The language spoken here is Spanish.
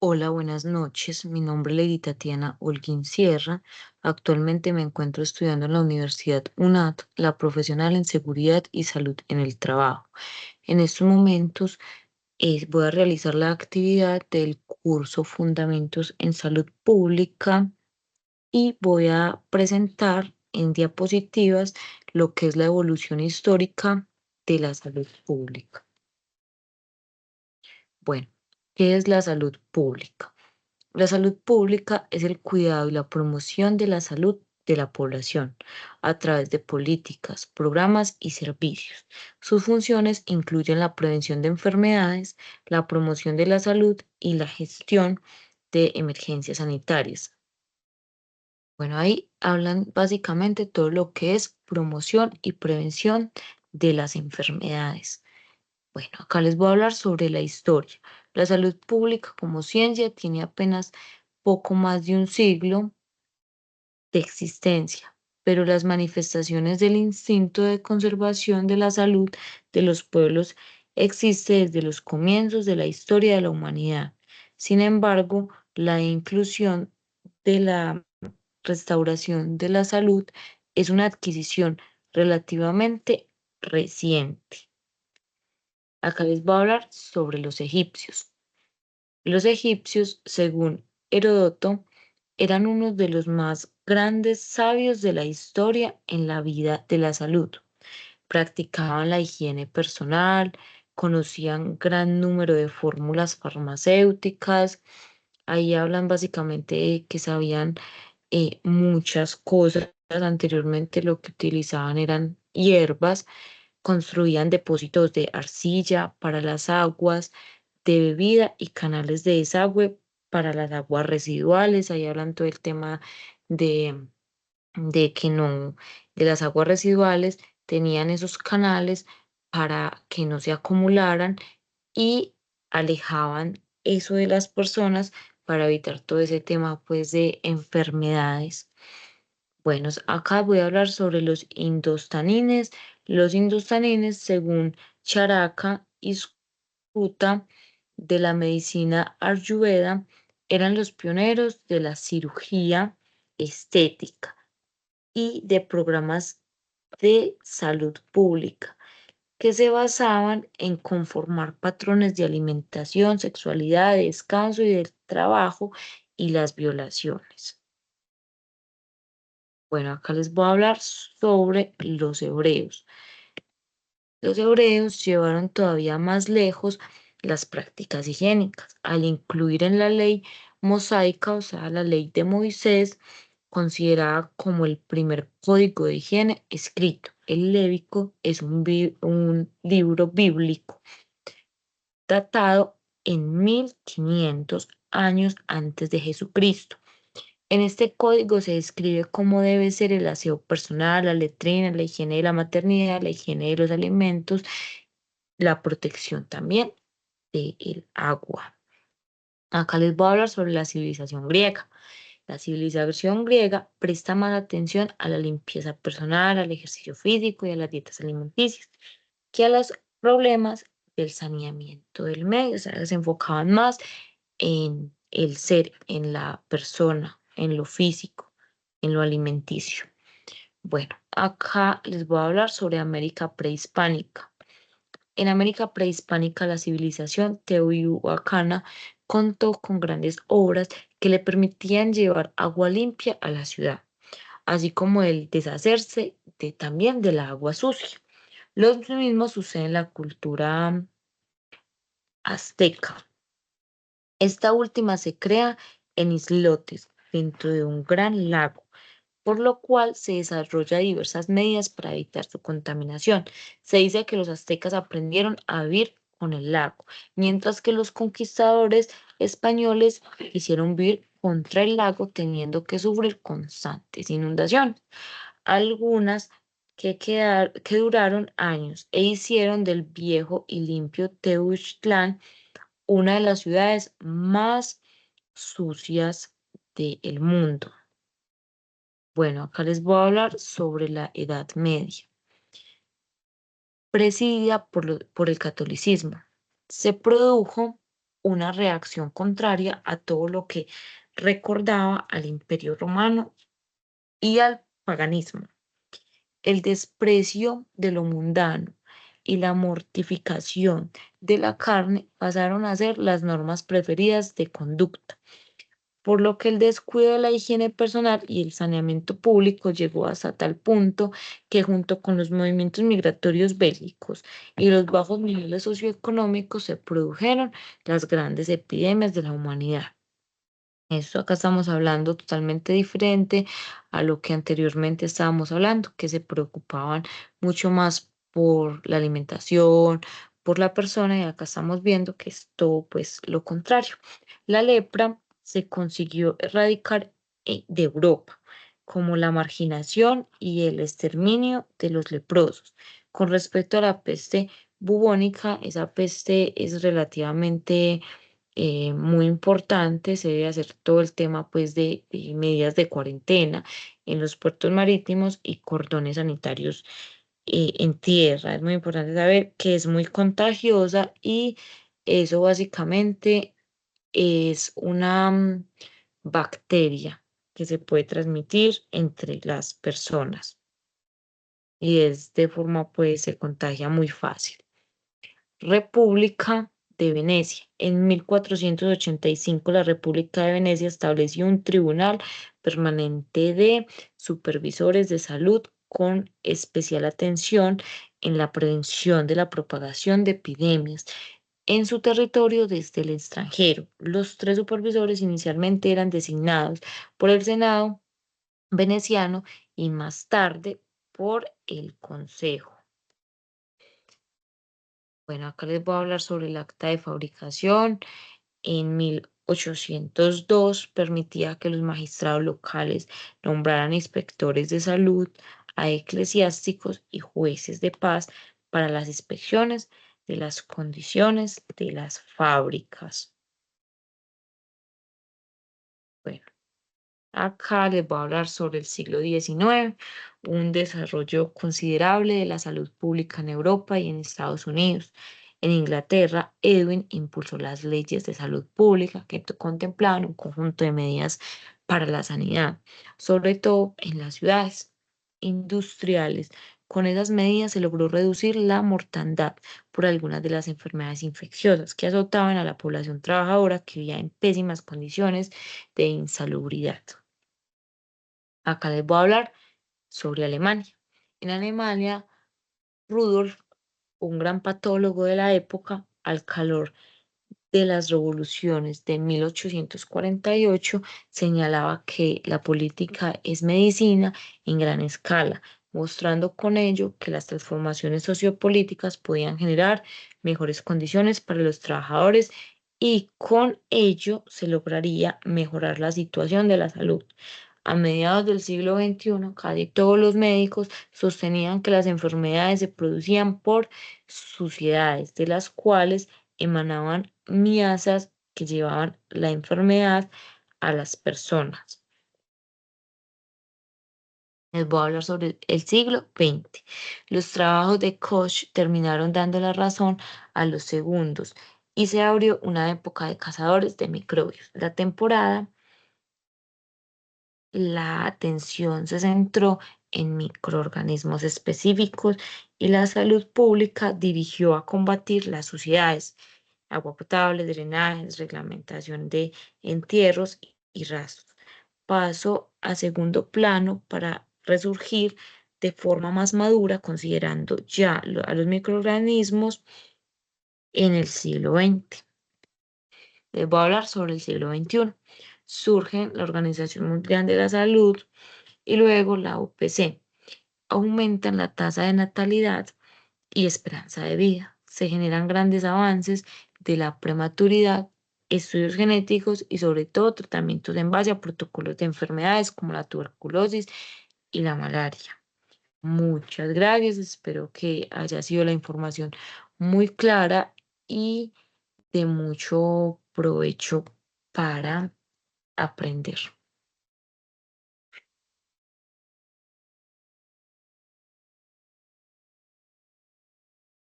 Hola, buenas noches. Mi nombre es Lady Tatiana Holguín Sierra. Actualmente me encuentro estudiando en la Universidad UNAT, la profesional en seguridad y salud en el trabajo. En estos momentos voy a realizar la actividad del curso Fundamentos en Salud Pública y voy a presentar en diapositivas lo que es la evolución histórica de la salud pública. Bueno, ¿qué es la salud pública? La salud pública es el cuidado y la promoción de la salud de la población a través de políticas, programas y servicios. Sus funciones incluyen la prevención de enfermedades, la promoción de la salud y la gestión de emergencias sanitarias. Bueno, ahí hablan básicamente todo lo que es promoción y prevención de las enfermedades. Bueno, acá les voy a hablar sobre la historia. La salud pública como ciencia tiene apenas poco más de un siglo de existencia, pero las manifestaciones del instinto de conservación de la salud de los pueblos existe desde los comienzos de la historia de la humanidad. Sin embargo, la inclusión de la restauración de la salud es una adquisición relativamente reciente. Acá les voy a hablar sobre los egipcios. Los egipcios, según Heródoto, eran uno de los más grandes sabios de la historia en la vida de la salud. Practicaban la higiene personal, conocían gran número de fórmulas farmacéuticas. Ahí hablan básicamente de que sabían muchas cosas. Anteriormente lo que utilizaban eran hierbas, construían depósitos de arcilla para las aguas de bebida y canales de desagüe para las aguas residuales. Ahí hablan todo el tema de, de que no, de las aguas residuales, tenían esos canales para que no se acumularan y alejaban eso de las personas para evitar todo ese tema pues de enfermedades. Bueno, acá voy a hablar sobre los indostanines. Los indostanines, según Charaka y Sutta de la medicina ayurveda, eran los pioneros de la cirugía estética y de programas de salud pública que se basaban en conformar patrones de alimentación, sexualidad, descanso y del trabajo y las violaciones. Bueno, acá les voy a hablar sobre los hebreos. Los hebreos llevaron todavía más lejos las prácticas higiénicas, al incluir en la ley mosaica, o sea, la ley de Moisés, considerada como el primer código de higiene escrito. El Lévico es un libro bíblico datado en 1500 años antes de Jesucristo. En este código se describe cómo debe ser el aseo personal, la letrina, la higiene de la maternidad, la higiene de los alimentos, la protección también del agua. Acá les voy a hablar sobre la civilización griega. La civilización griega presta más atención a la limpieza personal, al ejercicio físico y a las dietas alimenticias que a los problemas del saneamiento del medio. O sea, se enfocaban más en el ser, en la persona, en lo físico, en lo alimenticio. Bueno, acá les voy a hablar sobre América prehispánica. En América prehispánica, la civilización teotihuacana contó con grandes obras que le permitían llevar agua limpia a la ciudad, así como el deshacerse también del agua sucia. Lo mismo sucede en la cultura azteca. Esta última se crea en islotes dentro de un gran lago, por lo cual se desarrolla diversas medidas para evitar su contaminación. Se dice que los aztecas aprendieron a vivir con el lago, mientras que los conquistadores españoles hicieron vivir contra el lago teniendo que sufrir constantes inundaciones, algunas que duraron años e hicieron del viejo y limpio Teuchtlán una de las ciudades más sucias del mundo. Bueno, acá les voy a hablar sobre la Edad Media, presidida por el catolicismo. Se produjo una reacción contraria a todo lo que recordaba al Imperio Romano y al paganismo. El desprecio de lo mundano y la mortificación de la carne pasaron a ser las normas preferidas de conducta, por lo que el descuido de la higiene personal y el saneamiento público llegó hasta tal punto que junto con los movimientos migratorios bélicos y los bajos niveles socioeconómicos se produjeron las grandes epidemias de la humanidad. Esto acá estamos hablando totalmente diferente a lo que anteriormente estábamos hablando, que se preocupaban mucho más por la alimentación, por la persona, y acá estamos viendo que es todo pues lo contrario. La lepra se consiguió erradicar de Europa, como la marginación y el exterminio de los leprosos. Con respecto a la peste bubónica, esa peste es relativamente muy importante. Se debe hacer todo el tema pues de medidas de cuarentena en los puertos marítimos y cordones sanitarios en tierra. Es muy importante saber que es muy contagiosa y eso básicamente es una bacteria que se puede transmitir entre las personas y es de forma pues se contagia muy fácil. República de Venecia. En 1485 la República de Venecia estableció un tribunal permanente de supervisores de salud con especial atención en la prevención de la propagación de epidemias en su territorio desde el extranjero. Los tres supervisores inicialmente eran designados por el Senado veneciano y más tarde por el Consejo. Bueno, acá les voy a hablar sobre el acta de fabricación. En 1802 permitía que los magistrados locales nombraran inspectores de salud a eclesiásticos y jueces de paz para las inspecciones de las condiciones de las fábricas. Bueno, acá les voy a hablar sobre el siglo XIX, un desarrollo considerable de la salud pública en Europa y en Estados Unidos. En Inglaterra, Edwin impulsó las leyes de salud pública que contemplaban un conjunto de medidas para la sanidad, sobre todo en las ciudades industriales. Con esas medidas se logró reducir la mortandad por algunas de las enfermedades infecciosas que azotaban a la población trabajadora que vivía en pésimas condiciones de insalubridad. Acá les voy a hablar sobre Alemania. En Alemania, Rudolf, un gran patólogo de la época, al calor de las revoluciones de 1848, señalaba que la política es medicina en gran escala, mostrando con ello que las transformaciones sociopolíticas podían generar mejores condiciones para los trabajadores y con ello se lograría mejorar la situación de la salud. A mediados del siglo XXI, casi todos los médicos sostenían que las enfermedades se producían por suciedades, de las cuales emanaban miasas que llevaban la enfermedad a las personas. Les voy a hablar sobre el siglo XX. Los trabajos de Koch terminaron dando la razón a los segundos y se abrió una época de cazadores de microbios. La atención se centró en microorganismos específicos y la salud pública dirigió a combatir las suciedades, agua potable, drenajes, reglamentación de entierros y rastros. Pasó a segundo plano para resurgir de forma más madura, considerando ya a los microorganismos en el siglo XX. Les voy a hablar sobre el siglo XXI. Surge la Organización Mundial de la Salud y luego la OPC. Aumentan la tasa de natalidad y esperanza de vida. Se generan grandes avances de la prematuridad, estudios genéticos y sobre todo tratamientos en base a protocolos de enfermedades como la tuberculosis y la malaria. Muchas gracias, espero que haya sido la información muy clara y de mucho provecho para aprender.